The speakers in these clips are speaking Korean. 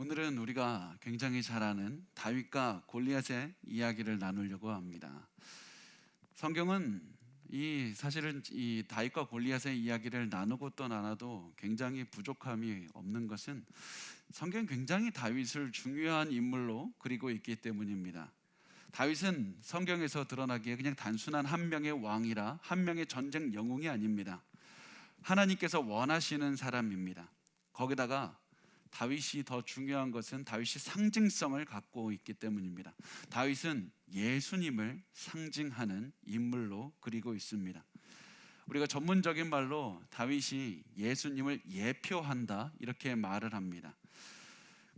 오늘은 우리가 굉장히 잘 아는 다윗과 골리앗의 이야기를 나누려고 합니다. 성경은 사실은 이 다윗과 골리앗의 이야기를 나누고 또 나눠도 굉장히 부족함이 없는 것은 성경 굉장히 다윗을 중요한 인물로 그리고 있기 때문입니다. 다윗은 성경에서 드러나기에 그냥 단순한 한 명의 왕이라 한 명의 전쟁 영웅이 아닙니다. 하나님께서 원하시는 사람입니다. 거기다가 다윗이 더 중요한 것은 다윗이 상징성을 갖고 있기 때문입니다. 다윗은 예수님을 상징하는 인물로 그리고 있습니다. 우리가 전문적인 말로 다윗이 예수님을 예표한다 이렇게 말을 합니다.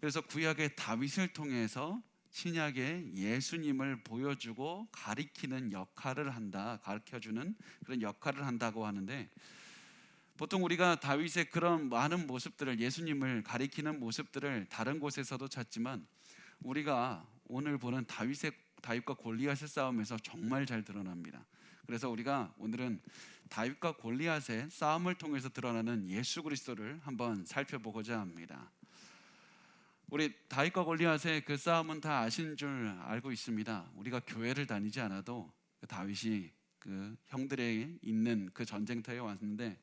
그래서 구약의 다윗을 통해서 신약의 예수님을 보여주고 가리키는 역할을 한다, 가르쳐주는 그런 역할을 한다고 하는데, 보통 우리가 다윗의 그런 많은 모습들을, 예수님을 가리키는 모습들을 다른 곳에서도 찾지만 우리가 오늘 보는 다윗과 골리앗의 싸움에서 정말 잘 드러납니다. 그래서 우리가 오늘은 다윗과 골리앗의 싸움을 통해서 드러나는 예수 그리스도를 한번 살펴보고자 합니다. 우리 다윗과 골리앗의 그 싸움은 다 아신 줄 알고 있습니다. 우리가 교회를 다니지 않아도 다윗이 그 형들에 있는 그 전쟁터에 왔는데,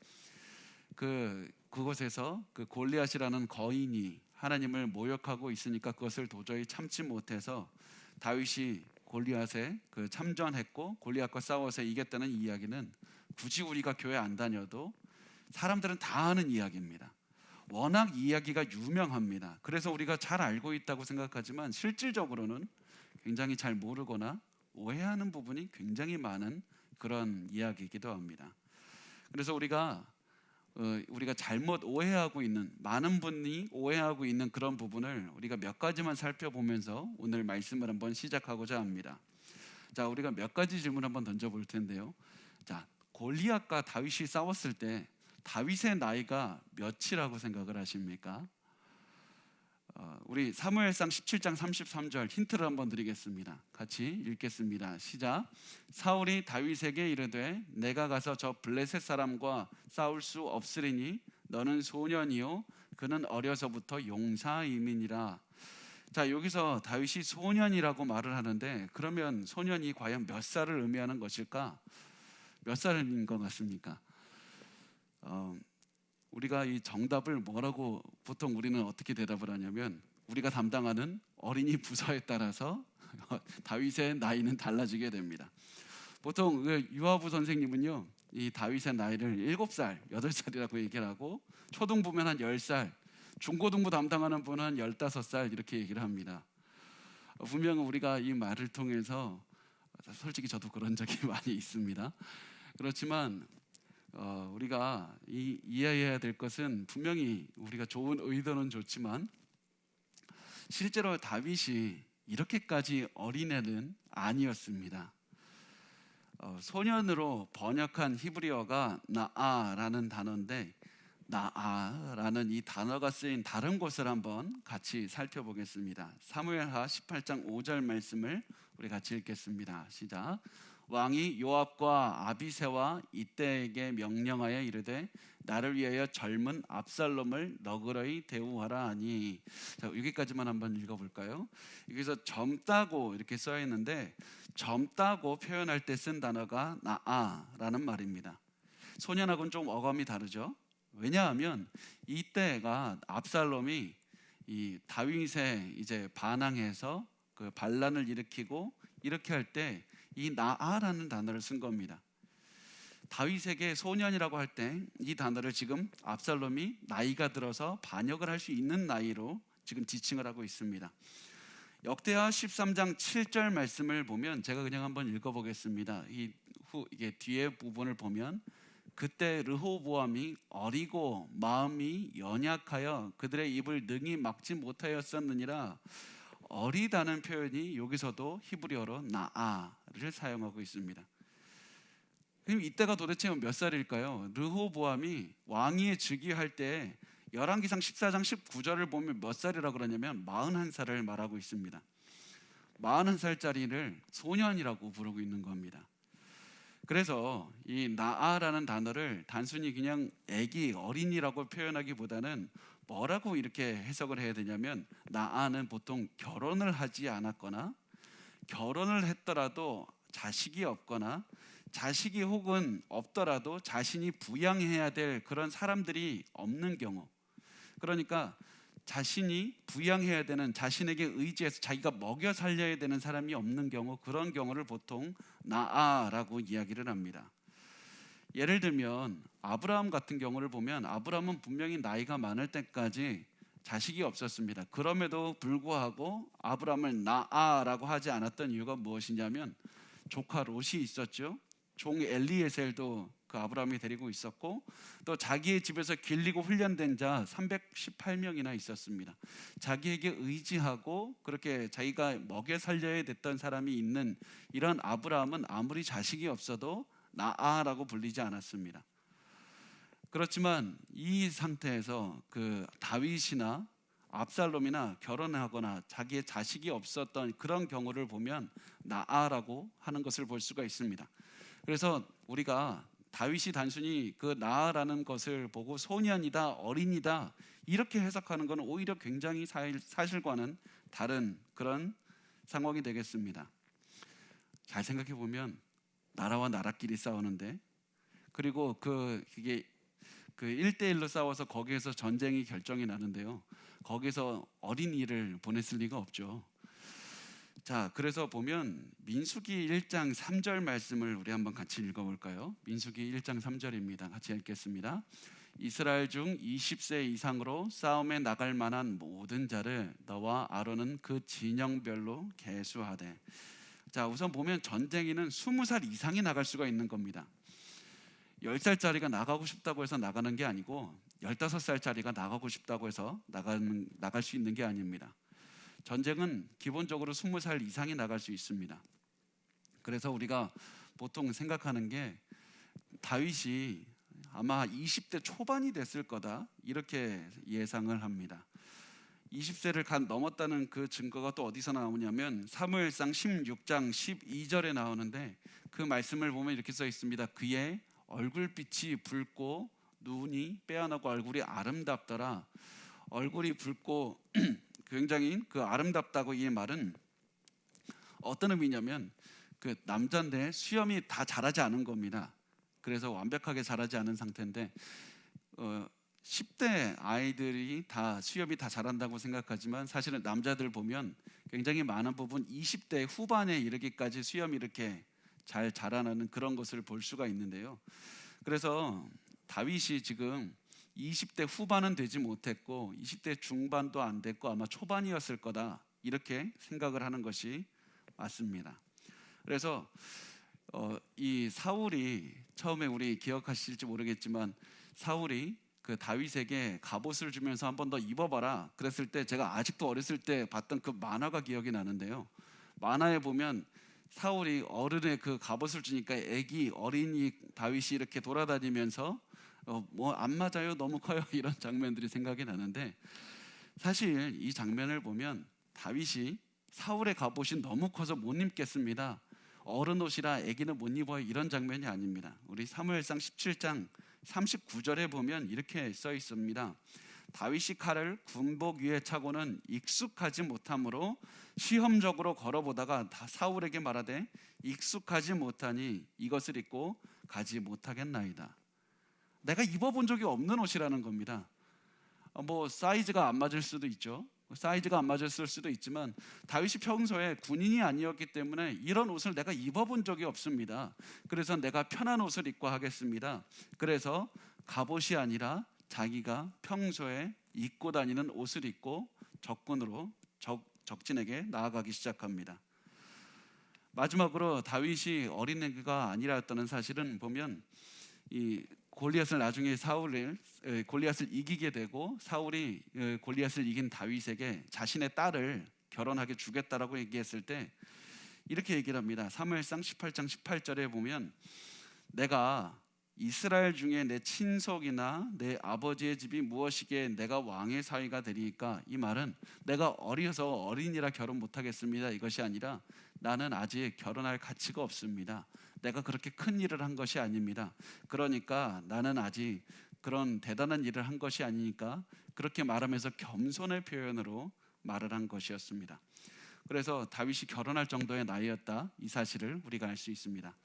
그곳에서 그 골리앗이라는 거인이 하나님을 모욕하고 있으니까 그것을 도저히 참지 못해서 다윗이 골리앗에 참전했고 골리앗과 싸워서 이겼다는 이야기는 굳이 우리가 교회 안 다녀도 사람들은 다 아는 이야기입니다. 워낙 이야기가 유명합니다. 그래서 우리가 잘 알고 있다고 생각하지만 실질적으로는 굉장히 잘 모르거나 오해하는 부분이 굉장히 많은 그런 이야기이기도 합니다. 그래서 우리가 잘못 오해하고 있는, 많은 분이 오해하고 있는 그런 부분을 우리가 몇 가지만 살펴보면서 오늘 말씀을 한번 시작하고자 합니다. 자, 우리가 몇 가지 질문 한번 던져볼 텐데요. 자, 골리앗과 다윗이 싸웠을 때 다윗의 나이가 몇이라고 생각을 하십니까? 우리 사무엘상 17장 33절 힌트를 한번 드리겠습니다. 같이 읽겠습니다. 시작. 사울이 다윗에게 이르되 내가 가서 저 블레셋 사람과 싸울 수 없으리니 너는 소년이요 그는 어려서부터 용사임이니라. 자, 여기서 다윗이 소년이라고 말을 하는데, 그러면 소년이 과연 몇 살을 의미하는 것일까? 몇 살인 것 같습니까? 우리가 이 정답을 뭐라고 보통 우리는 어떻게 대답을 하냐면, 우리가 담당하는 어린이 부서에 따라서 다윗의 나이는 달라지게 됩니다. 보통 유아부 선생님은요, 이 다윗의 나이를 7살, 8살이라고 얘기를 하고, 초등부면 한 10살, 중고등부 담당하는 분은 한 15살 이렇게 얘기를 합니다. 분명 우리가 이 말을 통해서, 솔직히 저도 그런 적이 많이 있습니다. 그렇지만 우리가 이해해야 될 것은, 분명히 우리가 좋은 의도는 좋지만 실제로 다윗이 이렇게까지 어린애는 아니었습니다. 소년으로 번역한 히브리어가 나아라는 단어인데, 나아라는 이 단어가 쓰인 다른 곳을 한번 같이 살펴보겠습니다. 사무엘하 18장 5절 말씀을 우리 같이 읽겠습니다. 시작. 왕이 요압과 아비새와 이때에게 명령하여 이르되 나를 위하여 젊은 압살롬을 너그러이 대우하라 하니. 자, 여기까지만 한번 읽어볼까요? 여기서 젊다고 이렇게 써 있는데, 젊다고 표현할 때 쓴 단어가 나아라는 말입니다. 소년하고는 좀 어감이 다르죠. 왜냐하면 이때가 압살롬이 이 다윗에 이제 반항해서 그 반란을 일으키고 이렇게 할 때 이 나아라는 단어를 쓴 겁니다. 다윗에게 소년이라고 할 때 이 단어를 지금 압살롬이 나이가 들어서 반역을 할 수 있는 나이로 지금 지칭을 하고 있습니다. 역대하 13장 7절 말씀을 보면, 제가 그냥 한번 읽어보겠습니다. 이게 뒤에 부분을 보면, 그때 르호보암이 어리고 마음이 연약하여 그들의 입을 능히 막지 못하였었느니라. 어리다는 표현이 여기서도 히브리어로 나아를 사용하고 있습니다. 그럼 이때가 도대체 몇 살일까요? 르호보암이 왕위에 즉위할 때 열왕기상 14장 19절을 보면 몇 살이라고 그러냐면 41살을 말하고 있습니다. 41살짜리를 소년이라고 부르고 있는 겁니다. 그래서 이 나아라는 단어를 단순히 그냥 애기, 어린이라고 표현하기보다는 뭐라고 이렇게 해석을 해야 되냐면, 나아는 보통 결혼을 하지 않았거나 결혼을 했더라도 자식이 없거나 자식이 혹은 없더라도 자신이 부양해야 될 그런 사람들이 없는 경우, 그러니까 자신이 부양해야 되는, 자신에게 의지해서 자기가 먹여 살려야 되는 사람이 없는 경우, 그런 경우를 보통 나아라고 이야기를 합니다. 예를 들면 아브라함 같은 경우를 보면, 아브라함은 분명히 나이가 많을 때까지 자식이 없었습니다. 그럼에도 불구하고 아브라함을 나아라고 하지 않았던 이유가 무엇이냐면, 조카 롯이 있었죠. 종 엘리에셀도 그 아브라함이 데리고 있었고, 또 자기의 집에서 길리고 훈련된 자 318명이나 있었습니다. 자기에게 의지하고 그렇게 자기가 먹여 살려야 됐던 사람이 있는 이런 아브라함은 아무리 자식이 없어도 나아라고 불리지 않았습니다. 그렇지만 이 상태에서 그 다윗이나 압살롬이나 결혼하거나 자기의 자식이 없었던 그런 경우를 보면 나아라고 하는 것을 볼 수가 있습니다. 그래서 우리가 다윗이 단순히 그 나아라는 것을 보고 소년이다, 어린이다 이렇게 해석하는 것은 오히려 굉장히 사실과는 다른 그런 상황이 되겠습니다. 잘 생각해 보면 나라와 나라끼리 싸우는데, 그리고 그게 1대1로 싸워서 거기에서 전쟁이 결정이 나는데요, 거기서 어린이를 보냈을 리가 없죠. 자, 그래서 보면 민수기 1장 3절 말씀을 우리 한번 같이 읽어볼까요? 민수기 1장 3절입니다. 같이 읽겠습니다. 이스라엘 중 20세 이상으로 싸움에 나갈 만한 모든 자를 너와 아론은 그 진영별로 계수하되. 자, 우선 보면 전쟁에는 20살 이상이 나갈 수가 있는 겁니다. 10살짜리가 나가고 싶다고 해서 나가는 게 아니고 15살짜리가 나가고 싶다고 해서 나갈 수 있는 게 아닙니다. 전쟁은 기본적으로 20살 이상이 나갈 수 있습니다. 그래서 우리가 보통 생각하는 게 다윗이 아마 20대 초반이 됐을 거다 이렇게 예상을 합니다. 20세를 넘었다는 그 증거가 또 어디서 나오냐면 사무엘상 16장 12절에 나오는데, 그 말씀을 보면 이렇게 써 있습니다. 그의 얼굴빛이 붉고 눈이 빼어나고 얼굴이 아름답더라. 얼굴이 붉고 굉장히 그 아름답다고, 이 말은 어떤 의미냐면 그 남자인데 수염이 다 자라지 않은 겁니다. 그래서 완벽하게 자라지 않은 상태인데 10대 아이들이 다 수염이 다 자란다고 생각하지만 사실은 남자들 보면 굉장히 많은 부분 20대 후반에 이르기까지 수염이 이렇게 잘 자라나는 그런 것을 볼 수가 있는데요. 그래서 다윗이 지금 20대 후반은 되지 못했고 20대 중반도 안 됐고 아마 초반이었을 거다 이렇게 생각을 하는 것이 맞습니다. 그래서 이 사울이 처음에, 우리 기억하실지 모르겠지만 사울이 그 다윗에게 갑옷을 주면서 한 번 더 입어봐라 그랬을 때, 제가 아직도 어렸을 때 봤던 그 만화가 기억이 나는데요, 만화에 보면 사울이 어른의 그 갑옷을 주니까 애기 어린이 다윗이 이렇게 돌아다니면서 뭐 안 맞아요, 너무 커요 이런 장면들이 생각이 나는데, 사실 이 장면을 보면 다윗이 사울의 갑옷이 너무 커서 못 입겠습니다, 어른 옷이라 애기는 못 입어요 이런 장면이 아닙니다. 우리 사무엘상 17장 39절에 보면 이렇게 써 있습니다. 다윗이 칼을 군복 위에 차고는 익숙하지 못하므로 시험적으로 걸어보다가 사울에게 말하되 익숙하지 못하니 이것을 입고 가지 못하겠나이다. 내가 입어본 적이 없는 옷이라는 겁니다. 뭐 사이즈가 안 맞을 수도 있죠. 사이즈가 안 맞았을 수도 있지만 다윗이 평소에 군인이 아니었기 때문에 이런 옷을 내가 입어본 적이 없습니다. 그래서 내가 편한 옷을 입고 하겠습니다. 그래서 갑옷이 아니라 자기가 평소에 입고 다니는 옷을 입고 적군으로 적진에게 나아가기 시작합니다. 마지막으로 다윗이 어린애가 아니라였다는 사실은 보면 이 골리앗을 나중에 골리앗을 이기게 되고, 사울이 골리앗을 이긴 다윗에게 자신의 딸을 결혼하게 주겠다라고 얘기했을 때 이렇게 얘기를 합니다. 사무엘상 18장 18절에 보면 내가 이스라엘 중에 내 친속이나 내 아버지의 집이 무엇이기에 내가 왕의 사위가 되리까, 이 말은 내가 어려서 어린이라 결혼 못하겠습니다 이것이 아니라 나는 아직 결혼할 가치가 없습니다. 내가 그렇게 큰 일을 한 것이 아닙니다. 그러니까 나는 아직 그런 대단한 일을 한 것이 아니니까 그렇게 말하면서 겸손의 표현으로 말을 한 것이었습니다. 그래서 다윗이 결혼할 정도의 나이였다, 이 사실을 우리가 알 수 있습니다.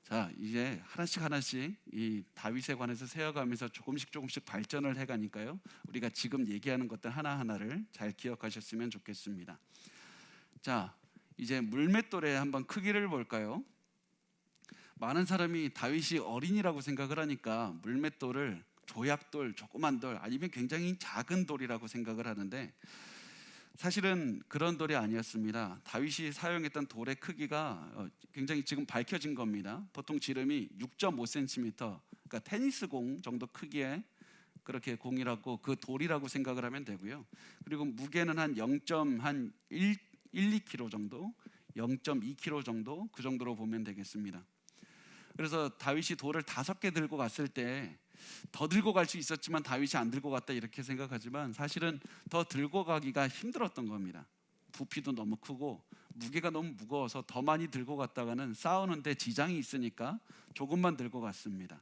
자, 이제 하나씩 이 다윗에 관해서 세어가면서 조금씩 발전을 해가니까요, 우리가 지금 얘기하는 것들 하나하나를 잘 기억하셨으면 좋겠습니다. 자, 이제 물맷돌의 한번 크기를 볼까요? 많은 사람이 다윗이 어린이라고 생각을 하니까 물맷돌을 조약돌, 조그만 돌, 아니면 굉장히 작은 돌이라고 생각을 하는데, 사실은 그런 돌이 아니었습니다. 다윗이 사용했던 돌의 크기가 굉장히 지금 밝혀진 겁니다. 보통 지름이 6.5cm, 그러니까 테니스 공 정도 크기의 그렇게 공이라고, 그 돌이라고 생각을 하면 되고요. 그리고 무게는 한 2kg 정도, 0.2kg 정도, 그 정도로 보면 되겠습니다. 그래서 다윗이 돌을 5개 들고 갔을 때 더 들고 갈 수 있었지만 다윗이 안 들고 갔다 이렇게 생각하지만, 사실은 더 들고 가기가 힘들었던 겁니다. 부피도 너무 크고 무게가 너무 무거워서 더 많이 들고 갔다가는 싸우는데 지장이 있으니까 조금만 들고 갔습니다.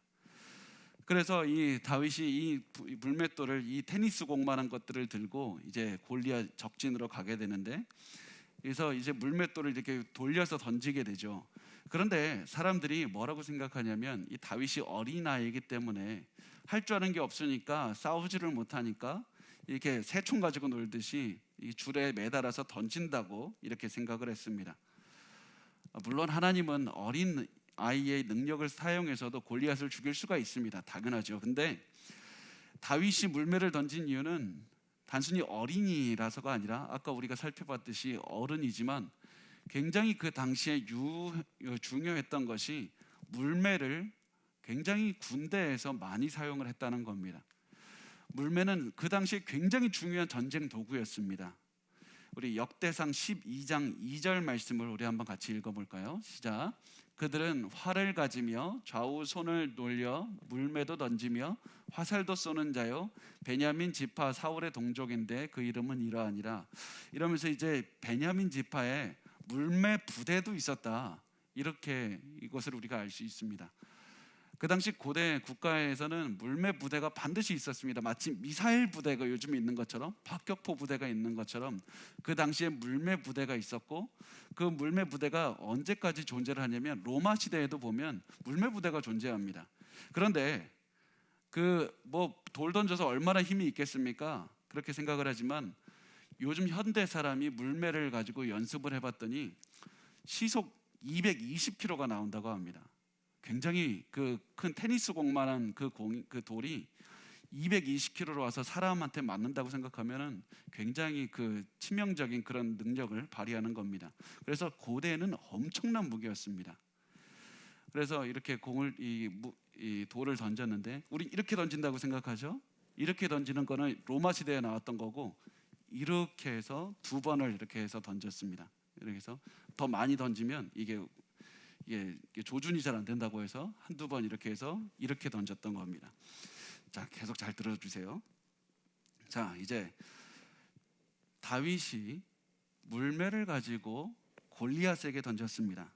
그래서 이 다윗이 이 물맷돌을, 이 테니스 공만한 것들을 들고 이제 골리앗 적진으로 가게 되는데, 그래서 이제 물맷돌을 이렇게 돌려서 던지게 되죠. 그런데 사람들이 뭐라고 생각하냐면, 이 다윗이 어린아이이기 때문에 할 줄 아는 게 없으니까, 싸우지를 못하니까 이렇게 새총 가지고 놀듯이 이 줄에 매달아서 던진다고 이렇게 생각을 했습니다. 물론 하나님은 어린 아이의 능력을 사용해서도 골리앗을 죽일 수가 있습니다. 당연하죠. 근데 다윗이 물매를 던진 이유는 단순히 어린이라서가 아니라, 아까 우리가 살펴봤듯이 어른이지만 굉장히 그 당시에 중요했던 것이, 물매를 굉장히 군대에서 많이 사용을 했다는 겁니다. 물매는 그 당시에 굉장히 중요한 전쟁 도구였습니다. 우리 역대상 12장 2절 말씀을 우리 한번 같이 읽어볼까요? 시작. 그들은 활을 가지며 좌우 손을 놀려 물매도 던지며 화살도 쏘는 자요, 베냐민 지파 사울의 동족인데 그 이름은 이러하니라. 이러면서 이제 베냐민 지파에 물매 부대도 있었다, 이렇게 이것을 우리가 알 수 있습니다. 그 당시 고대 국가에서는 물매 부대가 반드시 있었습니다. 마치 미사일 부대가 요즘 있는 것처럼, 박격포 부대가 있는 것처럼 그 당시에 물매 부대가 있었고, 그 물매 부대가 언제까지 존재를 하냐면 로마 시대에도 보면 물매 부대가 존재합니다. 그런데 그 뭐 돌 던져서 얼마나 힘이 있겠습니까? 그렇게 생각을 하지만 요즘 현대 사람이 물매를 가지고 연습을 해봤더니 시속 220km가 나온다고 합니다. 굉장히 그 큰 테니스 공만한 그 돌이 220km로 와서 사람한테 맞는다고 생각하면은 굉장히 그 치명적인 그런 능력을 발휘하는 겁니다. 그래서 고대에는 엄청난 무기였습니다. 그래서 이렇게 이 돌을 던졌는데, 우리 이렇게 던진다고 생각하죠? 이렇게 던지는 거는 로마 시대에 나왔던 거고, 이렇게 해서 2번을 이렇게 해서 던졌습니다. 이렇게 해서 더 많이 던지면 이게 조준이 잘 안 된다고 해서 한두 번 이렇게 해서 이렇게 던졌던 겁니다. 자, 계속 잘 들어주세요. 자, 이제 다윗이 물매를 가지고 골리앗에게 던졌습니다.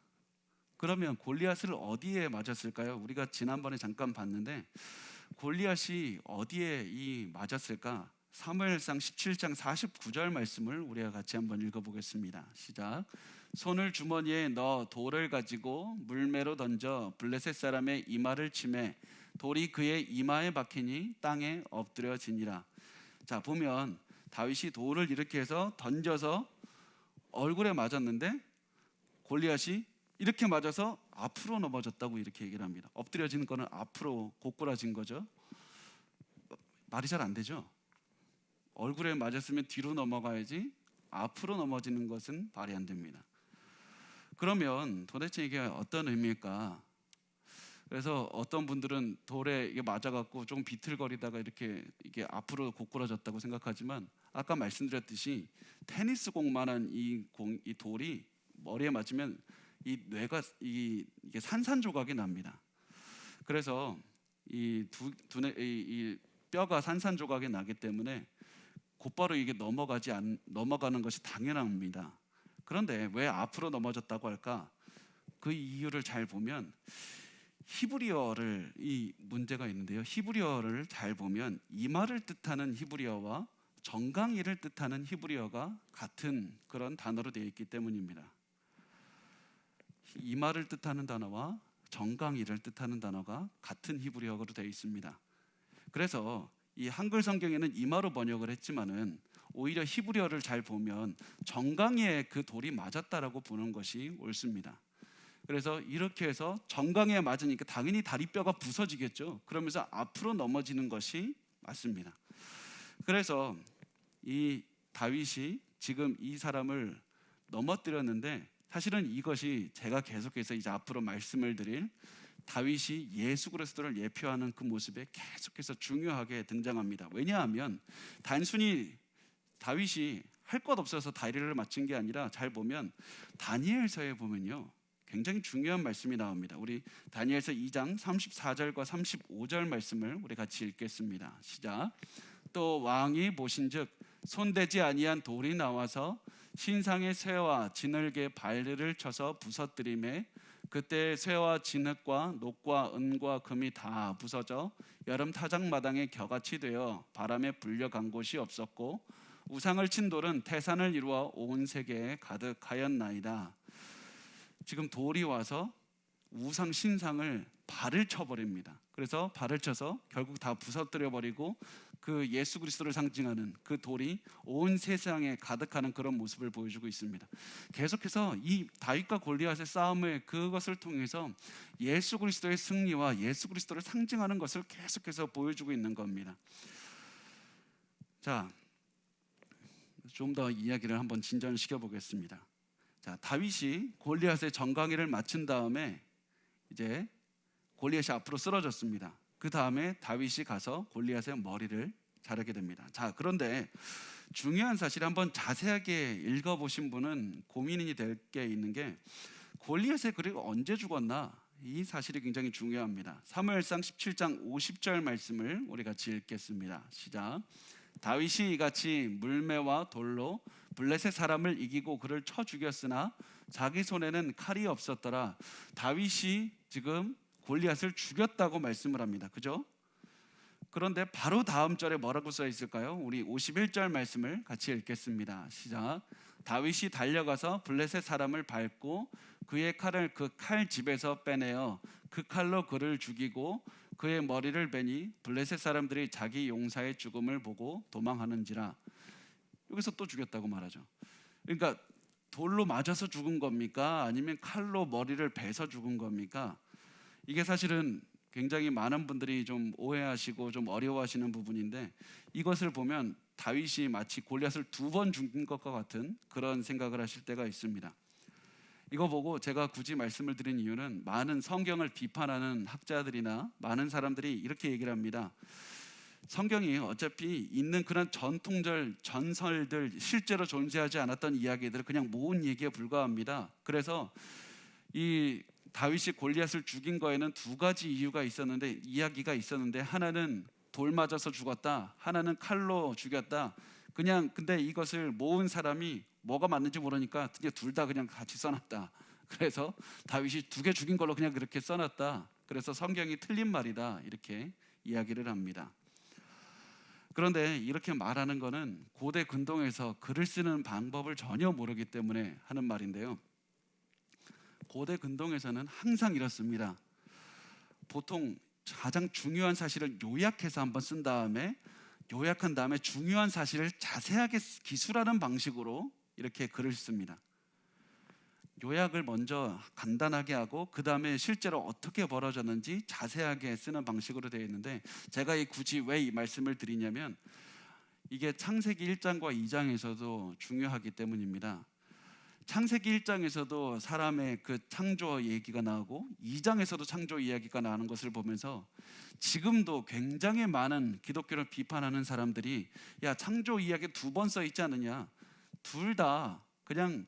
그러면 골리앗을 어디에 맞았을까요? 우리가 지난번에 잠깐 봤는데 골리앗이 어디에 맞았을까? 사무엘상 17장 49절 말씀을 우리가 같이 한번 읽어보겠습니다. 시작. 손을 주머니에 넣어 돌을 가지고 물매로 던져 블레셋 사람의 이마를 치매 돌이 그의 이마에 박히니 땅에 엎드려지니라. 자, 보면 다윗이 돌을 이렇게 해서 던져서 얼굴에 맞았는데 골리앗이 이렇게 맞아서 앞으로 넘어졌다고 이렇게 얘기를 합니다. 엎드려지는 거는 앞으로 고꾸라진 거죠. 말이 잘 안 되죠. 얼굴에 맞았으면 뒤로 넘어가야지 앞으로 넘어지는 것은 말이 안 됩니다. 그러면 도대체 이게 어떤 의미일까? 그래서 어떤 분들은 돌에 이게 맞아갖고 좀 비틀거리다가 이게 앞으로 고꾸라졌다고 생각하지만, 아까 말씀드렸듯이 테니스 공만한 이 돌이 머리에 맞으면 이 뇌가 이게 산산조각이 납니다. 그래서 이 뼈가 산산조각이 나기 때문에 곧바로 이게 넘어가는 것이 당연합니다. 그런데 왜 앞으로 넘어졌다고 할까? 그 이유를 잘 보면 히브리어를 이 문제가 있는데요. 히브리어를 잘 보면 이마를 뜻하는 히브리어와 정강이를 뜻하는 히브리어가 같은 그런 단어로 되어 있기 때문입니다. 이마를 뜻하는 단어와 정강이를 뜻하는 단어가 같은 히브리어로 되어 있습니다. 그래서 이 한글 성경에는 이마로 번역을 했지만은 오히려 히브리어를 잘 보면 정강이에 그 돌이 맞았다라고 보는 것이 옳습니다. 그래서 이렇게 해서 정강이에 맞으니까 당연히 다리뼈가 부서지겠죠. 그러면서 앞으로 넘어지는 것이 맞습니다. 그래서 이 다윗이 지금 이 사람을 넘어뜨렸는데 사실은 이것이 제가 계속해서 이제 앞으로 말씀을 드릴 다윗이 예수 그리스도를 예표하는 그 모습에 계속해서 중요하게 등장합니다. 왜냐하면 단순히 다윗이 할 것 없어서 다리를 맞춘 게 아니라 잘 보면 다니엘서에 보면요 굉장히 중요한 말씀이 나옵니다. 우리 다니엘서 2장 34절과 35절 말씀을 우리 같이 읽겠습니다. 시작. 또 왕이 보신즉 손대지 아니한 돌이 나와서 신상의 쇠와 진흙에 발을 쳐서 부서뜨리매 그때 쇠와 진흙과 녹과 은과 금이 다 부서져 여름 타작마당에 겨같이 되어 바람에 불려간 곳이 없었고 우상을 친 돌은 태산을 이루어 온 세계에 가득하였나이다. 지금 돌이 와서 우상 신상을 발을 쳐버립니다. 그래서 발을 쳐서 결국 다 부서뜨려 버리고 그 예수 그리스도를 상징하는 그 돌이 온 세상에 가득하는 그런 모습을 보여주고 있습니다. 계속해서 이 다윗과 골리앗의 싸움을 그것을 통해서 예수 그리스도의 승리와 예수 그리스도를 상징하는 것을 계속해서 보여주고 있는 겁니다. 자, 좀 더 이야기를 한번 진전시켜 보겠습니다. 자, 다윗이 골리앗의 정강이를 맞춘 다음에 이제 골리앗이 앞으로 쓰러졌습니다. 그 다음에 다윗이 가서 골리앗의 머리를 자르게 됩니다. 자, 그런데 중요한 사실 한번 자세하게 읽어보신 분은 고민이 될 게 있는 게 골리앗의 그리고 언제 죽었나? 이 사실이 굉장히 중요합니다. 사무엘상 17장 50절 말씀을 우리 같이 읽겠습니다. 시작. 다윗이 이같이 물매와 돌로 블레셋 사람을 이기고 그를 쳐 죽였으나 자기 손에는 칼이 없었더라. 다윗이 지금 골리앗을 죽였다고 말씀을 합니다. 그죠? 그런데 바로 다음 절에 뭐라고 써 있을까요? 우리 51절 말씀을 같이 읽겠습니다. 시작. 다윗이 달려가서 블레셋 사람을 밟고 그의 칼을 그 칼 집에서 빼내어 그 칼로 그를 죽이고 그의 머리를 베니 블레셋 사람들이 자기 용사의 죽음을 보고 도망하는지라. 여기서 또 죽였다고 말하죠. 그러니까 돌로 맞아서 죽은 겁니까? 아니면 칼로 머리를 베서 죽은 겁니까? 이게 사실은 굉장히 많은 분들이 좀 오해하시고 좀 어려워하시는 부분인데 이것을 보면 다윗이 마치 골리앗을 2번 죽인 것과 같은 그런 생각을 하실 때가 있습니다. 이거 보고 제가 굳이 말씀을 드린 이유는 많은 성경을 비판하는 학자들이나 많은 사람들이 이렇게 얘기를 합니다. 성경이 어차피 있는 그런 전통절, 전설들, 실제로 존재하지 않았던 이야기들을 그냥 모은 얘기에 불과합니다. 그래서 이 다윗이 골리앗을 죽인 거에는 2가지 이유가 있었는데 이야기가 있었는데 하나는 돌 맞아서 죽었다, 하나는 칼로 죽였다. 그냥 근데 이것을 모은 사람이 뭐가 맞는지 모르니까 둘 다 그냥 같이 써놨다. 그래서 다윗이 2개 죽인 걸로 그냥 그렇게 써놨다. 그래서 성경이 틀린 말이다 이렇게 이야기를 합니다. 그런데 이렇게 말하는 거는 고대 근동에서 글을 쓰는 방법을 전혀 모르기 때문에 하는 말인데요. 고대 근동에서는 항상 이렇습니다. 보통 가장 중요한 사실을 요약해서 한번 쓴 다음에 요약한 다음에 중요한 사실을 자세하게 기술하는 방식으로 이렇게 글을 씁니다. 요약을 먼저 간단하게 하고 그 다음에 실제로 어떻게 벌어졌는지 자세하게 쓰는 방식으로 되어 있는데 제가 굳이 왜 이 말씀을 드리냐면 이게 창세기 1장과 2장에서도 중요하기 때문입니다. 창세기 1장에서도 사람의 그 창조 얘기가 나오고 2장에서도 창조 이야기가 나오는 것을 보면서 지금도 굉장히 많은 기독교를 비판하는 사람들이 야 창조 이야기 2번 써 있지 않느냐, 둘 다 그냥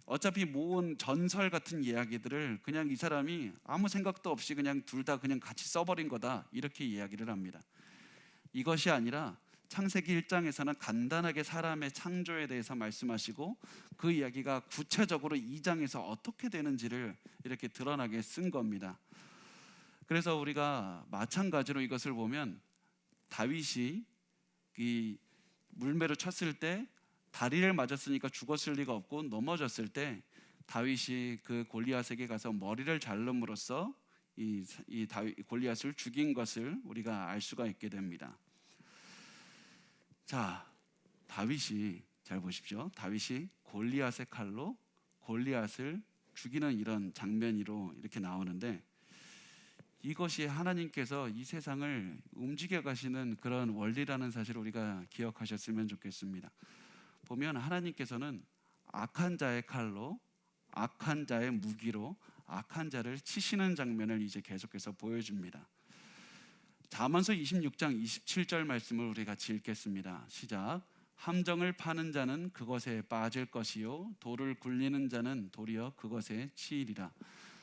어차피 모은 전설 같은 이야기들을 그냥 이 사람이 아무 생각도 없이 그냥 둘 다 그냥 같이 써버린 거다 이렇게 이야기를 합니다. 이것이 아니라 창세기 1장에서는 간단하게 사람의 창조에 대해서 말씀하시고 그 이야기가 구체적으로 2장에서 어떻게 되는지를 이렇게 드러나게 쓴 겁니다. 그래서 우리가 마찬가지로 이것을 보면 다윗이 이 물매로 쳤을 때 다리를 맞았으니까 죽었을 리가 없고 넘어졌을 때 다윗이 그 골리앗에게 가서 머리를 자름으로써 이 골리앗을 죽인 것을 우리가 알 수가 있게 됩니다. 자, 다윗이 잘 보십시오. 다윗이 골리앗의 칼로 골리앗을 죽이는 이런 장면으로 이렇게 나오는데, 이것이 하나님께서 이 세상을 움직여 가시는 그런 원리라는 사실을 우리가 기억하셨으면 좋겠습니다. 보면 하나님께서는 악한 자의 칼로, 악한 자의 무기로 악한 자를 치시는 장면을 이제 계속해서 보여줍니다. 잠언서 26장 27절 말씀을 우리 같이 읽겠습니다. 시작. 함정을 파는 자는 그것에 빠질 것이요 돌을 굴리는 자는 도리어 그것에 치이리라.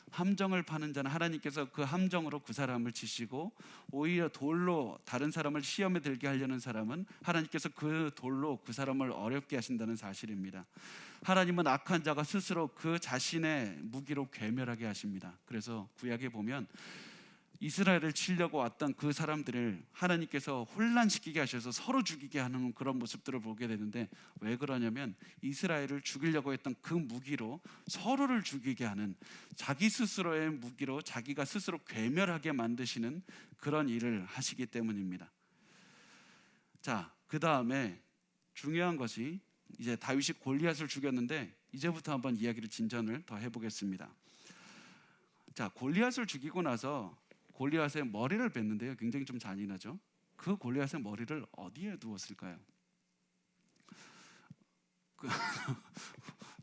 함정을 파는 자는 하나님께서 그 함정으로 그 사람을 치시고, 오히려 돌로 다른 사람을 시험에 들게 하려는 사람은 하나님께서 그 돌로 그 사람을 어렵게 하신다는 사실입니다. 하나님은 악한 자가 스스로 그 자신의 무기로 괴멸하게 하십니다. 그래서 구약에 보면 이스라엘을 치려고 왔던 그 사람들을 하나님께서 혼란시키게 하셔서 서로 죽이게 하는 그런 모습들을 보게 되는데, 왜 그러냐면 이스라엘을 죽이려고 했던 그 무기로 서로를 죽이게 하는, 자기 스스로의 무기로 자기가 스스로 괴멸하게 만드시는 그런 일을 하시기 때문입니다. 자, 그 다음에 중요한 것이 이제 다윗이 골리앗을 죽였는데, 이제부터 한번 이야기를 진전을 더 해보겠습니다. 자, 골리앗을 죽이고 나서 골리앗의 머리를 뱉는데요, 굉장히 좀 잔인하죠. 그 골리앗의 머리를 어디에 두었을까요?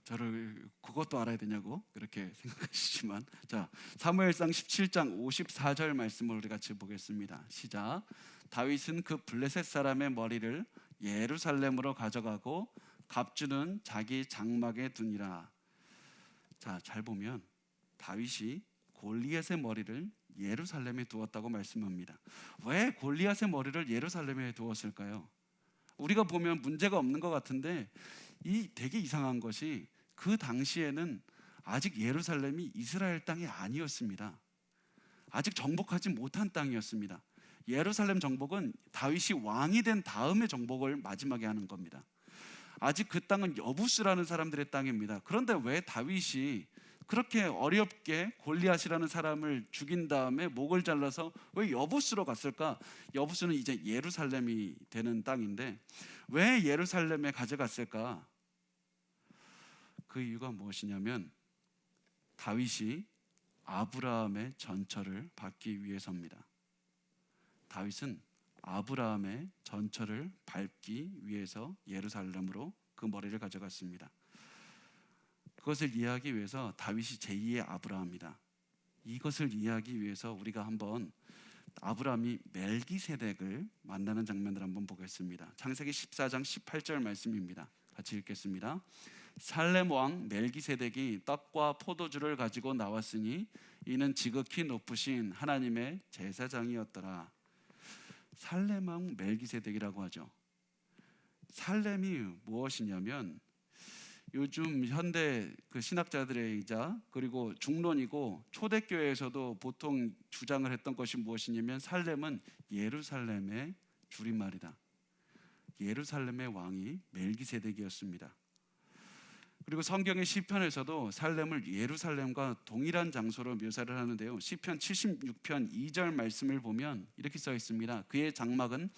저를 그것도 알아야 되냐고 그렇게 생각하시지만, 자, 사무엘상 17장 54절 말씀을 우리 같이 보겠습니다. 시작. 다윗은 그 블레셋 사람의 머리를 예루살렘으로 가져가고 갑주는 자기 장막에 두니라. 자, 잘 보면 다윗이 골리앗의 머리를 예루살렘에 두었다고 말씀합니다. 왜 골리앗의 머리를 예루살렘에 두었을까요? 우리가 보면 문제가 없는 것 같은데, 이 되게 이상한 것이 그 당시에는 아직 예루살렘이 이스라엘 땅이 아니었습니다. 아직 정복하지 못한 땅이었습니다. 예루살렘 정복은 다윗이 왕이 된 다음에 정복을 마지막에 하는 겁니다. 아직 그 땅은 여부스라는 사람들의 땅입니다. 그런데 왜 다윗이 그렇게 어렵게 골리앗이라는 사람을 죽인 다음에 목을 잘라서 왜 여부스로 갔을까? 여부스는 이제 예루살렘이 되는 땅인데 왜 예루살렘에 가져갔을까? 그 이유가 무엇이냐면 다윗이 아브라함의 전처를 받기 위해서입니다. 다윗은 아브라함의 전처를 밟기 위해서 예루살렘으로 그 머리를 가져갔습니다. 그것을 이해하기 위해서 다윗이 제2의 아브라함이다. 이것을 이해하기 위해서 우리가 한번 아브라함이 멜기세덱을 만나는 장면을 한번 보겠습니다. 창세기 14장 18절 말씀입니다. 같이 읽겠습니다. 살렘 왕 멜기세덱이 떡과 포도주를 가지고 나왔으니 이는 지극히 높으신 하나님의 제사장이었더라. 살렘 왕 멜기세덱이라고 하죠. 살렘이 무엇이냐면 요즘 현대 그 신학자들의이자 그리고 중론이고 초대교회에서도 보통 주장을 했던 것이 무엇이냐면 살렘은 예루살렘의 줄임말이다. 예루살렘의 왕이 멜기세덱이었습니다. 그리고 성경의 시편에서도 살렘을 예루살렘과 동일한 장소로 묘사를 하는데요, 시편 76편 2절 말씀을 보면 이렇게 써 있습니다. 그의 장막은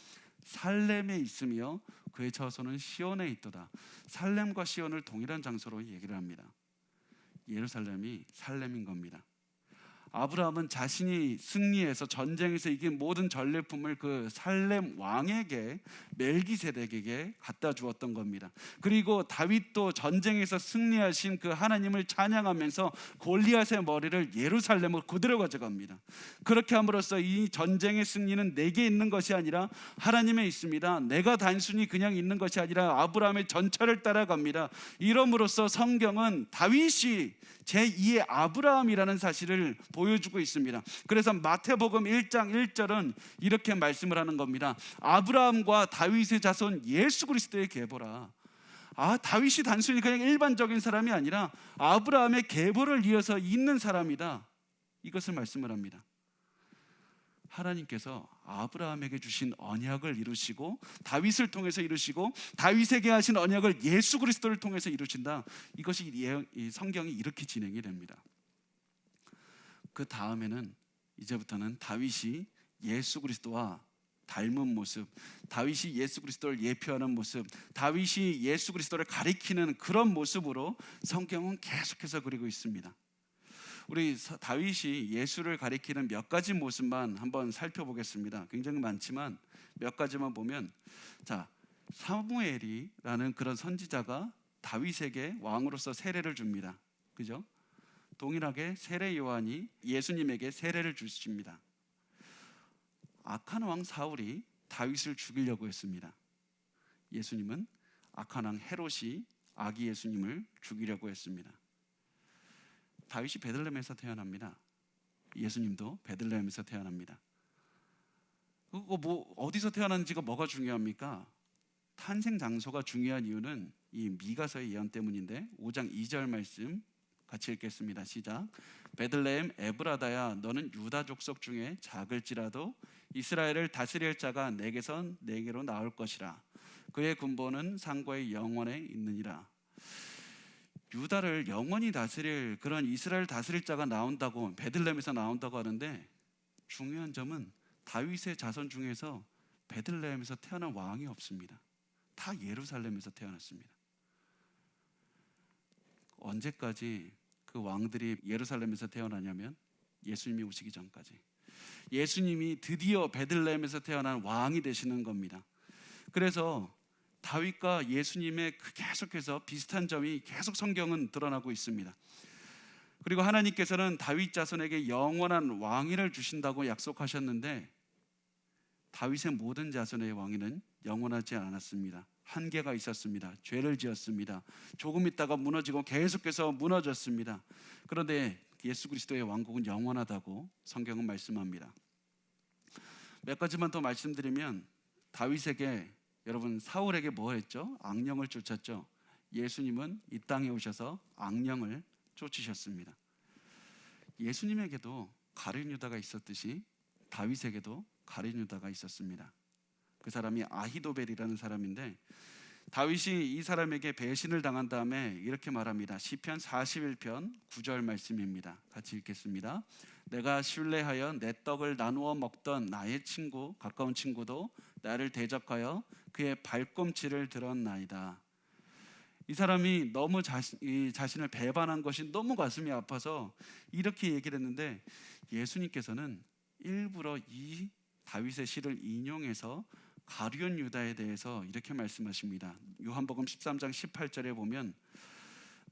살렘에 있으며 그의 처소는 시온에 있도다. 살렘과 시온을 동일한 장소로 얘기를 합니다. 예루살렘이 살렘인 겁니다. 아브라함은 자신이 승리해서 전쟁에서 이긴 모든 전리품을 그 살렘 왕에게 멜기세덱에게 갖다 주었던 겁니다. 그리고 다윗도 전쟁에서 승리하신 그 하나님을 찬양하면서 골리앗의 머리를 예루살렘으로 그대로 가져갑니다. 그렇게 함으로써 이 전쟁의 승리는 내게 있는 것이 아니라 하나님에 있습니다. 내가 단순히 그냥 있는 것이 아니라 아브라함의 전차를 따라갑니다. 이러므로써 성경은 다윗이 제2의 아브라함이라는 사실을 보여주고 있습니다. 그래서 마태복음 1장 1절은 이렇게 말씀을 하는 겁니다. 아브라함과 다윗의 자손 예수 그리스도의 계보라. 다윗이 단순히 그냥 일반적인 사람이 아니라 아브라함의 계보를 이어서 있는 사람이다. 이것을 말씀을 합니다. 하나님께서 아브라함에게 주신 언약을 이루시고 다윗을 통해서 이루시고 다윗에게 하신 언약을 예수 그리스도를 통해서 이루신다. 이것이 이 성경이 이렇게 진행이 됩니다. 그 다음에는 이제부터는 다윗이 예수 그리스도와 닮은 모습, 다윗이 예수 그리스도를 예표하는 모습, 다윗이 예수 그리스도를 가리키는 그런 모습으로 성경은 계속해서 그리고 있습니다. 우리 다윗이 예수를 가리키는 몇 가지 모습만 한번 살펴보겠습니다. 굉장히 많지만 몇 가지만 보면, 자, 사무엘이라는 그런 선지자가 다윗에게 왕으로서 세례를 줍니다. 그죠? 동일하게 세례 요한이 예수님에게 세례를 주십니다. 악한 왕 사울이 다윗을 죽이려고 했습니다. 예수님은 악한 왕 헤롯이 아기 예수님을 죽이려고 했습니다. 다윗이 베들레헴에서 태어납니다. 예수님도 베들레헴에서 태어납니다. 어디서 태어났는지가 뭐가 중요합니까? 탄생 장소가 중요한 이유는 이 미가서의 예언 때문인데 5장 2절 말씀 같이 읽겠습니다. 시작. 베들레헴 에브라다야, 너는 유다 족속 중에 작을지라도 이스라엘을 다스릴 자가 내게로 나올 것이라. 그의 군보는 상고의 영원에 있느니라. 유다를 영원히 다스릴 그런 이스라엘 다스릴 자가 나온다고, 베들레헴에서 나온다고 하는데, 중요한 점은 다윗의 자손 중에서 베들레헴에서 태어난 왕이 없습니다. 다 예루살렘에서 태어났습니다. 언제까지 그 왕들이 예루살렘에서 태어나냐면 예수님이 오시기 전까지. 예수님이 드디어 베들레헴에서 태어난 왕이 되시는 겁니다. 그래서 다윗과 예수님의 계속해서 비슷한 점이 계속 성경은 드러나고 있습니다. 그리고 하나님께서는 다윗 자손에게 영원한 왕위를 주신다고 약속하셨는데, 다윗의 모든 자손의 왕위는 영원하지 않았습니다. 한계가 있었습니다. 죄를 지었습니다. 조금 있다가 무너지고 계속해서 무너졌습니다. 그런데 예수 그리스도의 왕국은 영원하다고 성경은 말씀합니다. 몇 가지만 더 말씀드리면, 다윗에게, 여러분, 사울에게 뭐 했죠? 악령을 쫓았죠. 예수님은 이 땅에 오셔서 악령을 쫓으셨습니다. 예수님에게도 가룟 유다가 있었듯이 다윗에게도 가룟 유다가 있었습니다. 그 사람이 아히도벨이라는 사람인데, 다윗이 이 사람에게 배신을 당한 다음에 이렇게 말합니다. 시편 41편 9절 말씀입니다. 같이 읽겠습니다. 내가 신뢰하여 내 떡을 나누어 먹던 나의 친구, 가까운 친구도 나를 대적하여 그의 발꿈치를 들었나이다. 이 사람이 너무 자신을 배반한 것이 너무 가슴이 아파서 이렇게 얘기를 했는데, 예수님께서는 일부러 이 다윗의 시를 인용해서 가룟 유다에 대해서 이렇게 말씀하십니다. 요한복음 13장 18절에 보면,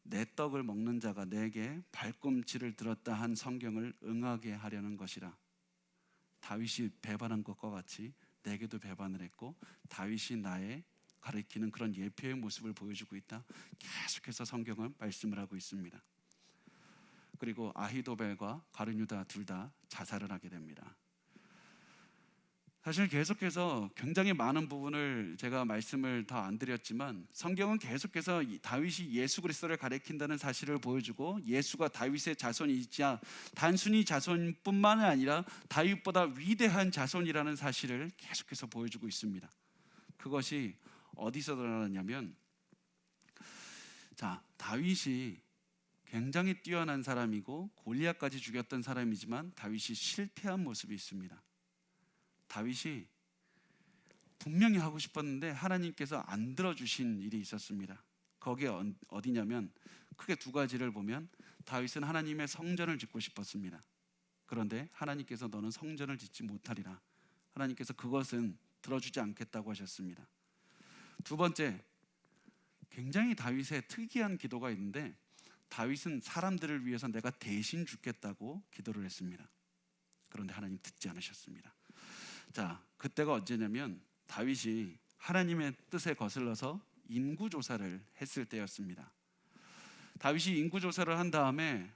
내 떡을 먹는 자가 내게 발꿈치를 들었다 한 성경을 응하게 하려는 것이라. 다윗이 배반한 것과 같이 내게도 배반을 했고, 다윗이 나의 가리키는 그런 예표의 모습을 보여주고 있다. 계속해서 성경은 말씀을 하고 있습니다. 그리고 아히도벨과 가룟 유다 둘 다 자살을 하게 됩니다. 사실 계속해서 굉장히 많은 부분을 제가 말씀을 다 안 드렸지만, 성경은 계속해서 다윗이 예수 그리스도를 가리킨다는 사실을 보여주고, 예수가 다윗의 자손이자 단순히 자손뿐만 아니라 다윗보다 위대한 자손이라는 사실을 계속해서 보여주고 있습니다. 그것이 어디서 드러나냐면, 자, 다윗이 굉장히 뛰어난 사람이고 골리앗까지 죽였던 사람이지만 다윗이 실패한 모습이 있습니다. 다윗이 분명히 하고 싶었는데 하나님께서 안 들어주신 일이 있었습니다. 거기에 어디냐면, 크게 두 가지를 보면, 다윗은 하나님의 성전을 짓고 싶었습니다. 그런데 하나님께서 너는 성전을 짓지 못하리라. 하나님께서 그것은 들어주지 않겠다고 하셨습니다. 두 번째, 굉장히 다윗의 특이한 기도가 있는데, 다윗은 사람들을 위해서 내가 대신 죽겠다고 기도를 했습니다. 그런데 하나님 듣지 않으셨습니다. 자, 그때가 언제냐면 다윗이 하나님의 뜻에 거슬러서 인구조사를 했을 때였습니다. 다윗이 인구조사를 한 다음에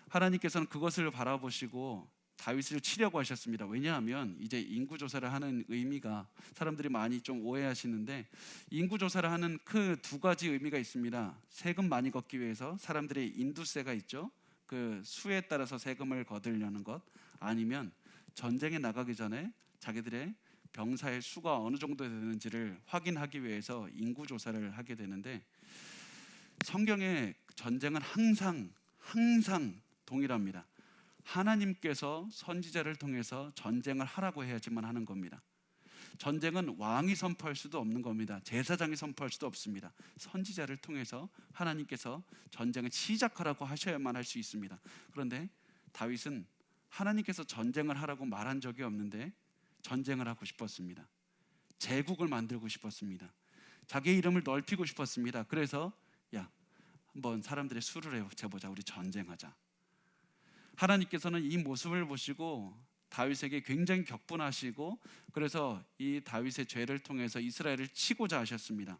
하나님께서는 그것을 바라보시고 다윗을 치려고 하셨습니다. 왜냐하면 이제 인구조사를 하는 의미가, 사람들이 많이 좀 오해하시는데, 인구조사를 하는 그 두 가지 의미가 있습니다. 세금 많이 걷기 위해서 사람들의 인두세가 있죠. 그 수에 따라서 세금을 거두려는 것, 아니면 전쟁에 나가기 전에 자기들의 병사의 수가 어느 정도 되는지를 확인하기 위해서 인구 조사를 하게 되는데, 성경의 전쟁은 항상 동일합니다. 하나님께서 선지자를 통해서 전쟁을 하라고 해야지만 하는 겁니다. 전쟁은 왕이 선포할 수도 없는 겁니다. 제사장이 선포할 수도 없습니다. 선지자를 통해서 하나님께서 전쟁을 시작하라고 하셔야만 할 수 있습니다. 그런데 다윗은 하나님께서 전쟁을 하라고 말한 적이 없는데 전쟁을 하고 싶었습니다. 제국을 만들고 싶었습니다. 자기의 이름을 넓히고 싶었습니다. 그래서 야, 한번 사람들의 수를 재보자. 우리 전쟁하자. 하나님께서는 이 모습을 보시고 다윗에게 굉장히 격분하시고, 그래서 이 다윗의 죄를 통해서 이스라엘을 치고자 하셨습니다.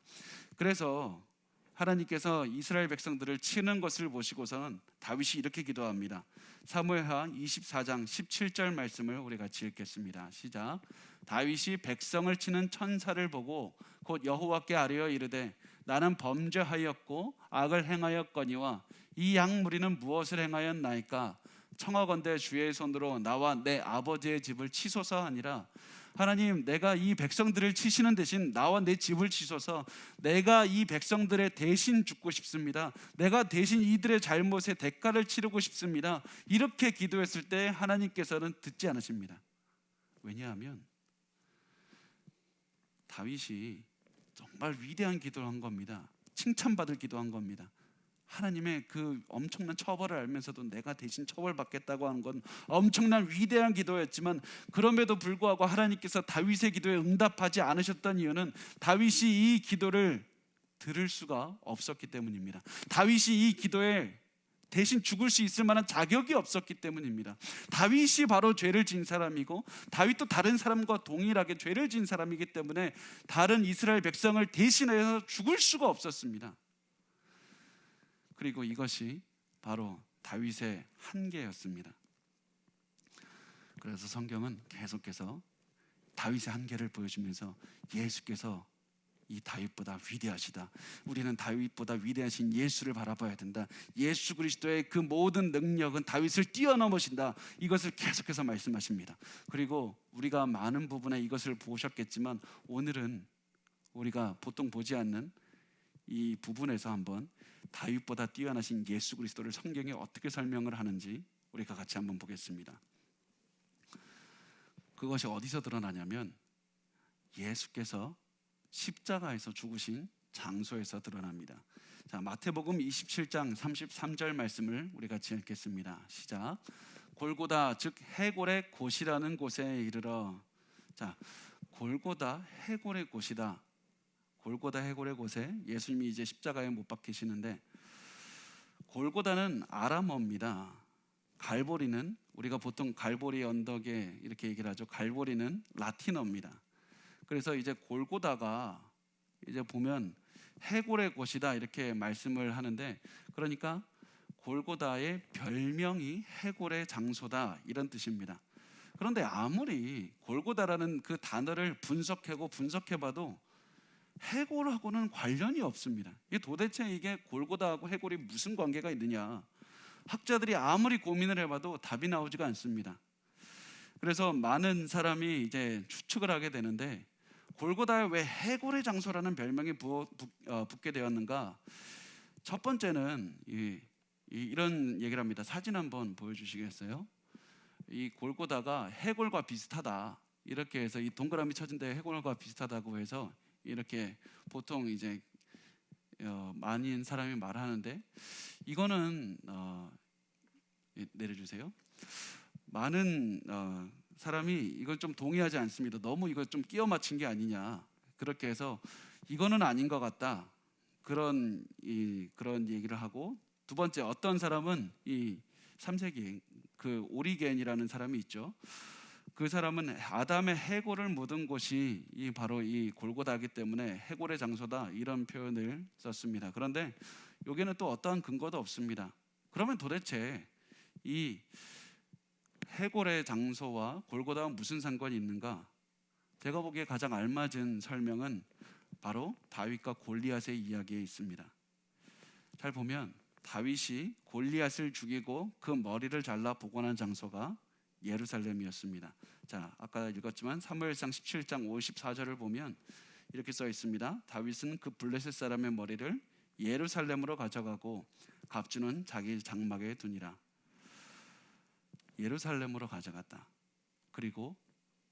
그래서 하나님께서 이스라엘 백성들을 치는 것을 보시고서는 다윗이 이렇게 기도합니다. 사무엘하 24장 17절 말씀을 우리 같이 읽겠습니다. 시작. 다윗이 백성을 치는 천사를 보고 곧 여호와께 아뢰어 이르되 나는 범죄하였고 악을 행하였거니와 이 양무리는 무엇을 행하였나이까? 청하건대 주의 손으로 나와 내 아버지의 집을 치소서 하니라. 하나님, 내가 이 백성들을 치시는 대신 나와 내 집을 치소서. 내가 이 백성들의 대신 죽고 싶습니다. 내가 대신 이들의 잘못의 대가를 치르고 싶습니다. 이렇게 기도했을 때 하나님께서는 듣지 않으십니다. 왜냐하면 다윗이 정말 위대한 기도를 한 겁니다. 칭찬받을 기도한 겁니다. 하나님의 그 엄청난 처벌을 알면서도 내가 대신 처벌받겠다고 하는 건 엄청난 위대한 기도였지만, 그럼에도 불구하고 하나님께서 다윗의 기도에 응답하지 않으셨던 이유는 다윗이 이 기도를 들을 수가 없었기 때문입니다. 다윗이 이 기도에 대신 죽을 수 있을 만한 자격이 없었기 때문입니다. 다윗이 바로 죄를 지은 사람이고, 다윗도 다른 사람과 동일하게 죄를 지은 사람이기 때문에 다른 이스라엘 백성을 대신해서 죽을 수가 없었습니다. 그리고 이것이 바로 다윗의 한계였습니다. 그래서 성경은 계속해서 다윗의 한계를 보여주면서 예수께서 이 다윗보다 위대하시다. 우리는 다윗보다 위대하신 예수를 바라봐야 된다. 예수 그리스도의 그 모든 능력은 다윗을 뛰어넘으신다. 이것을 계속해서 말씀하십니다. 그리고 우리가 많은 부분에 이것을 보셨겠지만, 오늘은 우리가 보통 보지 않는 이 부분에서 한번 다윗보다 뛰어나신 예수 그리스도를 성경에 어떻게 설명을 하는지 우리가 같이 한번 보겠습니다. 그것이 어디서 드러나냐면 예수께서 십자가에서 죽으신 장소에서 드러납니다. 자, 마태복음 27장 33절 말씀을 우리 같이 읽겠습니다. 시작. 골고다 즉 해골의 곳이라는 곳에 이르러. 자, 골고다 해골의 곳이다. 골고다 해골의 곳에 예수님이 이제 십자가에 못 박히시는데, 골고다는 아람어입니다. 갈보리는, 우리가 보통 갈보리 언덕에 이렇게 얘기를 하죠. 갈보리는 라틴어입니다. 그래서 이제 골고다가 이제 보면 해골의 곳이다 이렇게 말씀을 하는데, 그러니까 골고다의 별명이 해골의 장소다 이런 뜻입니다. 그런데 아무리 골고다라는 그 단어를 분석해봐도 해골하고는 관련이 없습니다. 도대체 이게 골고다하고 해골이 무슨 관계가 있느냐, 학자들이 아무리 고민을 해봐도 답이 나오지가 않습니다. 그래서 많은 사람이 이제 추측을 하게 되는데, 골고다에 왜 해골의 장소라는 별명이 붙게 되었는가? 첫 번째는 이런 얘기를 합니다. 사진 한번 보여주시겠어요? 이 골고다가 해골과 비슷하다 이렇게 해서, 이 동그라미 쳐진 데 해골과 비슷하다고 해서 이렇게 보통 이제 많은 사람이 말하는데, 이거는 내려주세요. 많은 사람이 이걸 좀 동의하지 않습니다. 너무 이거 좀 끼워 맞춘 게 아니냐, 그렇게 해서 이거는 아닌 것 같다, 그런 얘기를 하고, 두 번째, 어떤 사람은 이 3세기 그 오리겐이라는 사람이 있죠. 그 사람은 아담의 해골을 묻은 곳이 바로 이 골고다이기 때문에 해골의 장소다 이런 표현을 썼습니다. 그런데 여기는 또 어떠한 근거도 없습니다. 그러면 도대체 이 해골의 장소와 골고다와 무슨 상관이 있는가? 제가 보기에 가장 알맞은 설명은 바로 다윗과 골리앗의 이야기에 있습니다. 잘 보면 다윗이 골리앗을 죽이고 그 머리를 잘라 복원한 장소가 예루살렘이었습니다. 자, 아까 읽었지만 사무엘상 17장 54절을 보면 이렇게 써 있습니다. 다윗은 그 블레셋 사람의 머리를 예루살렘으로 가져가고 갑주는 자기 장막에 두니라. 예루살렘으로 가져갔다. 그리고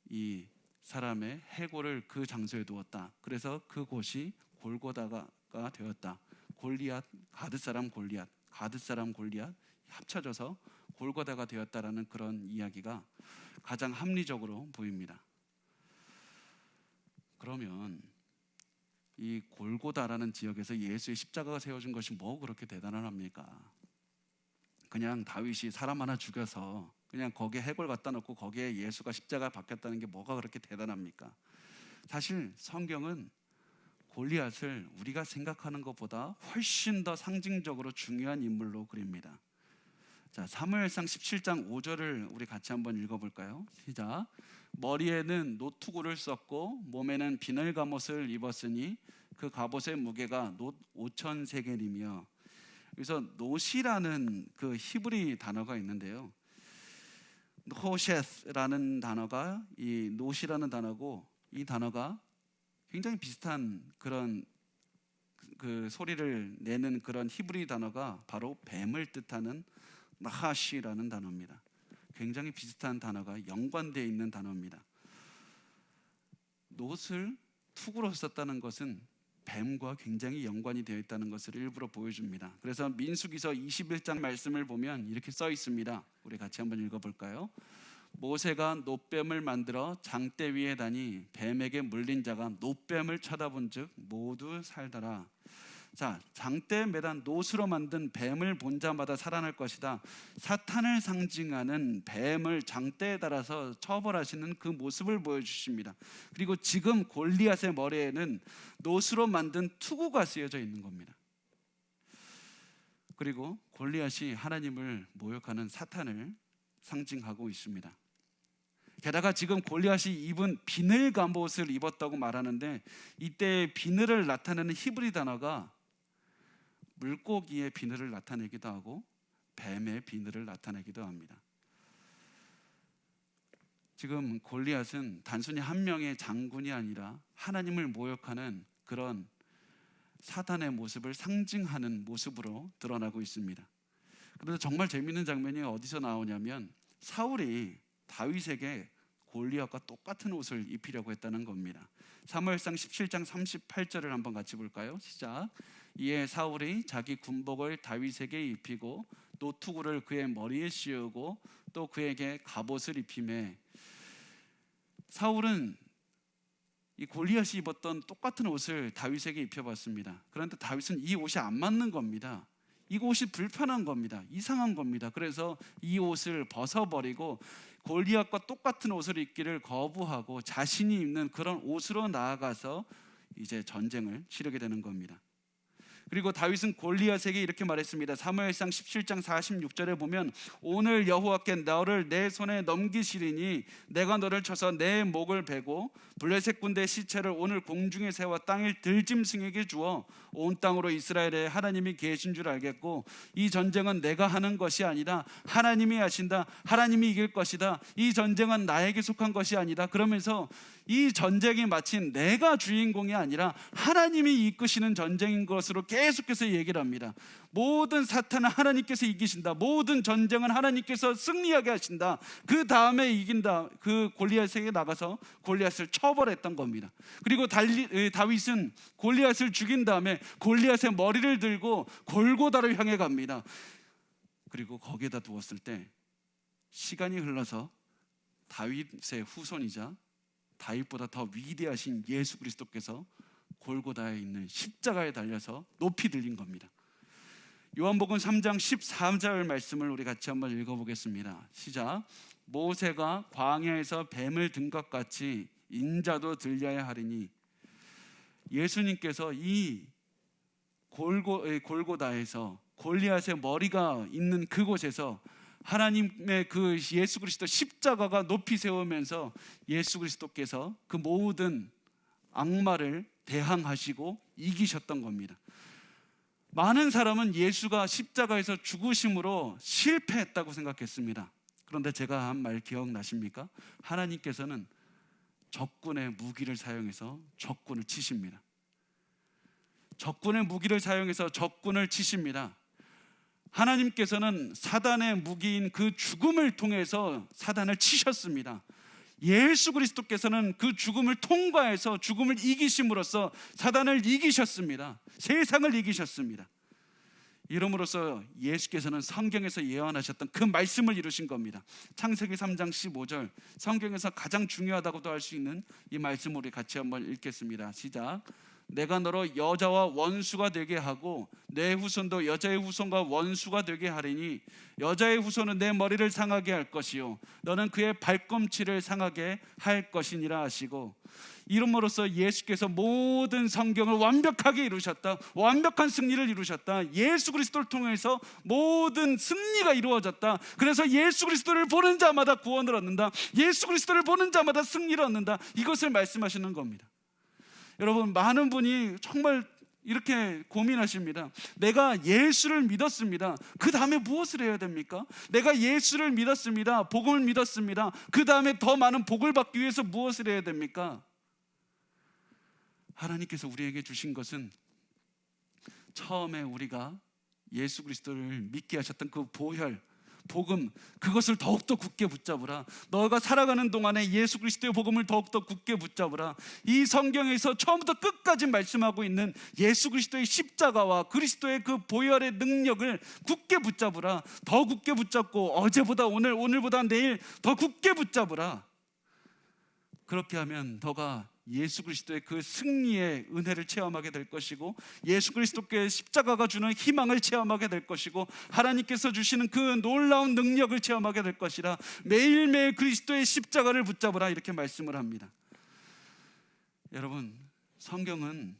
이 사람의 해골을 그 장소에 두었다. 그래서 그곳이 골고다가 되었다. 골리앗, 가드 사람 골리앗, 가드 사람 골리앗 합쳐져서 골고다가 되었다라는 그런 이야기가 가장 합리적으로 보입니다. 그러면 이 골고다라는 지역에서 예수의 십자가가 세워진 것이 뭐 그렇게 대단합니까? 그냥 다윗이 사람 하나 죽여서 그냥 거기에 해골 갖다 놓고 거기에 예수가 십자가 박혔다는 게 뭐가 그렇게 대단합니까? 사실 성경은 골리앗을 우리가 생각하는 것보다 훨씬 더 상징적으로 중요한 인물로 그립니다. 자, 사무엘상 17장 5절을 우리 같이 한번 읽어볼까요? 시작. 머리에는 노투구를 썼고 몸에는 비늘 갑옷을 입었으니 그 갑옷의 무게가 놋 5천 세겔이며, 그래서 놋이라는 그 히브리 단어가 있는데요. 호셰스라는 단어가 이 놋이라는 단어고, 이 단어가 굉장히 비슷한 그런 그 소리를 내는 그런 히브리 단어가 바로 뱀을 뜻하는 나하시라는 단어입니다. 굉장히 비슷한 단어가 연관되어 있는 단어입니다. 놋을 투구로 썼다는 것은 뱀과 굉장히 연관이 되어 있다는 것을 일부러 보여줍니다. 그래서 민수기서 21장 말씀을 보면 이렇게 써 있습니다. 우리 같이 한번 읽어볼까요? 모세가 놋뱀을 만들어 장대 위에 다니 뱀에게 물린 자가 놋뱀을 쳐다본 즉 모두 살더라. 자, 장대에 매단 놋으로 만든 뱀을 본 자마다 살아날 것이다. 사탄을 상징하는 뱀을 장대에 달아서 처벌하시는 그 모습을 보여주십니다. 그리고 지금 골리앗의 머리에는 놋으로 만든 투구가 쓰여져 있는 겁니다. 그리고 골리앗이 하나님을 모욕하는 사탄을 상징하고 있습니다. 게다가 지금 골리앗이 입은 비늘 갑옷을 입었다고 말하는데, 이때 비늘을 나타내는 히브리 단어가 물고기의 비늘을 나타내기도 하고 뱀의 비늘을 나타내기도 합니다. 지금 골리앗은 단순히 한 명의 장군이 아니라 하나님을 모욕하는 그런 사탄의 모습을 상징하는 모습으로 드러나고 있습니다. 그런데 정말 재미있는 장면이 어디서 나오냐면, 사울이 다윗에게 골리앗과 똑같은 옷을 입히려고 했다는 겁니다. 사무엘상 17장 38절을 한번 같이 볼까요? 시작. 이에 사울이 자기 군복을 다윗에게 입히고 노투구를 그의 머리에 씌우고 또 그에게 갑옷을 입히매, 사울은 이 골리앗이 입었던 똑같은 옷을 다윗에게 입혀봤습니다. 그런데 다윗은 이 옷이 안 맞는 겁니다. 이 옷이 불편한 겁니다. 이상한 겁니다. 그래서 이 옷을 벗어버리고 골리앗과 똑같은 옷을 입기를 거부하고 자신이 입는 그런 옷으로 나아가서 이제 전쟁을 치르게 되는 겁니다. 그리고 다윗은 골리앗에게 이렇게 말했습니다. 사무엘상 17장 46절에 보면 오늘 여호와께 너를 내 손에 넘기시리니 내가 너를 쳐서 내 목을 베고 블레셋 군대 시체를 오늘 공중에 세워 땅을 들짐승에게 주어 온 땅으로 이스라엘에 하나님이 계신 줄 알겠고, 이 전쟁은 내가 하는 것이 아니라 하나님이 하신다. 하나님이 이길 것이다. 이 전쟁은 나에게 속한 것이 아니다. 그러면서 이 전쟁이 마치 내가 주인공이 아니라 하나님이 이끄시는 전쟁인 것으로 계속해서 얘기를 합니다. 모든 사탄은 하나님께서 이기신다. 모든 전쟁은 하나님께서 승리하게 하신다. 그 다음에 이긴다. 그 골리앗에게 나가서 골리앗을 처벌했던 겁니다. 그리고 다윗은 골리앗을 죽인 다음에 골리앗의 머리를 들고 골고다를 향해 갑니다. 그리고 거기에다 두었을 때 시간이 흘러서 다윗의 후손이자 다윗보다 더 위대하신 예수 그리스도께서 골고다에 있는 십자가에 달려서 높이 들린 겁니다. 요한복음 3장 13절 말씀을 우리 같이 한번 읽어보겠습니다. 시작. 모세가 광야에서 뱀을 든 것 같이 인자도 들려야 하리니, 예수님께서 이 골고다에서 골리앗의 머리가 있는 그곳에서 하나님의 그 예수 그리스도 십자가가 높이 세우면서 예수 그리스도께서 그 모든 악마를 대항하시고 이기셨던 겁니다. 많은 사람은 예수가 십자가에서 죽으심으로 실패했다고 생각했습니다. 그런데 제가 한 말 기억나십니까? 하나님께서는 적군의 무기를 사용해서 적군을 치십니다. 적군의 무기를 사용해서 적군을 치십니다. 하나님께서는 사단의 무기인 그 죽음을 통해서 사단을 치셨습니다. 예수 그리스도께서는 그 죽음을 통과해서 죽음을 이기심으로써 사단을 이기셨습니다. 세상을 이기셨습니다. 이름으로써 예수께서는 성경에서 예언하셨던 그 말씀을 이루신 겁니다. 창세기 3장 15절, 성경에서 가장 중요하다고도 할 수 있는 이 말씀을 우리 같이 한번 읽겠습니다. 시작. 내가 너로 여자와 원수가 되게 하고 내 후손도 여자의 후손과 원수가 되게 하리니 여자의 후손은 내 머리를 상하게 할 것이요 너는 그의 발꿈치를 상하게 할 것이니라 하시고, 이름으로써 예수께서 모든 성경을 완벽하게 이루셨다. 완벽한 승리를 이루셨다. 예수 그리스도를 통해서 모든 승리가 이루어졌다. 그래서 예수 그리스도를 보는 자마다 구원을 얻는다. 예수 그리스도를 보는 자마다 승리를 얻는다. 이것을 말씀하시는 겁니다. 여러분, 많은 분이 정말 이렇게 고민하십니다. 내가 예수를 믿었습니다. 그 다음에 무엇을 해야 됩니까? 내가 예수를 믿었습니다. 복음을 믿었습니다. 그 다음에 더 많은 복을 받기 위해서 무엇을 해야 됩니까? 하나님께서 우리에게 주신 것은 처음에 우리가 예수 그리스도를 믿게 하셨던 그 보혈, 복음, 그것을 더욱더 굳게 붙잡으라. 너가 살아가는 동안에 예수 그리스도의 복음을 더욱더 굳게 붙잡으라. 이 성경에서 처음부터 끝까지 말씀하고 있는 예수 그리스도의 십자가와 그리스도의 그 보혈의 능력을 굳게 붙잡으라. 더 굳게 붙잡고 어제보다 오늘, 오늘보다 내일 더 굳게 붙잡으라. 그렇게 하면 너가 예수 그리스도의 그 승리의 은혜를 체험하게 될 것이고, 예수 그리스도께 십자가가 주는 희망을 체험하게 될 것이고, 하나님께서 주시는 그 놀라운 능력을 체험하게 될 것이라. 매일매일 그리스도의 십자가를 붙잡으라, 이렇게 말씀을 합니다. 여러분, 성경은,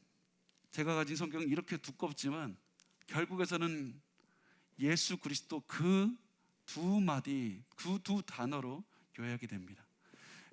제가 가진 성경은 이렇게 두껍지만 결국에서는 예수 그리스도 그 두 마디, 그 두 단어로 요약이 됩니다.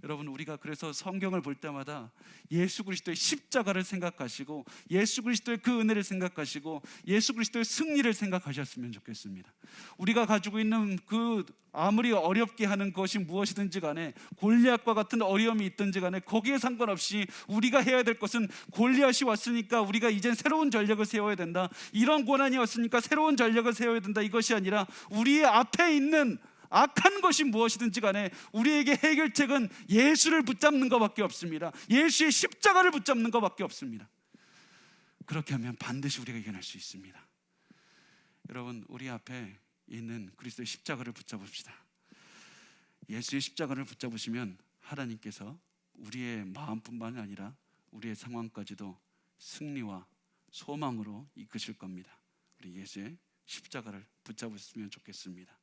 여러분, 우리가 그래서 성경을 볼 때마다 예수 그리스도의 십자가를 생각하시고 예수 그리스도의 그 은혜를 생각하시고 예수 그리스도의 승리를 생각하셨으면 좋겠습니다. 우리가 가지고 있는 그 아무리 어렵게 하는 것이 무엇이든지 간에, 골리앗과 같은 어려움이 있든지 간에 거기에 상관없이 우리가 해야 될 것은, 골리앗이 왔으니까 우리가 이젠 새로운 전략을 세워야 된다, 이런 고난이 왔으니까 새로운 전략을 세워야 된다, 이것이 아니라 우리의 앞에 있는 악한 것이 무엇이든지 간에 우리에게 해결책은 예수를 붙잡는 것밖에 없습니다. 예수의 십자가를 붙잡는 것밖에 없습니다. 그렇게 하면 반드시 우리가 이겨낼 수 있습니다. 여러분, 우리 앞에 있는 그리스도의 십자가를 붙잡읍시다. 예수의 십자가를 붙잡으시면 하나님께서 우리의 마음뿐만 아니라 우리의 상황까지도 승리와 소망으로 이끄실 겁니다. 우리 예수의 십자가를 붙잡으셨으면 좋겠습니다.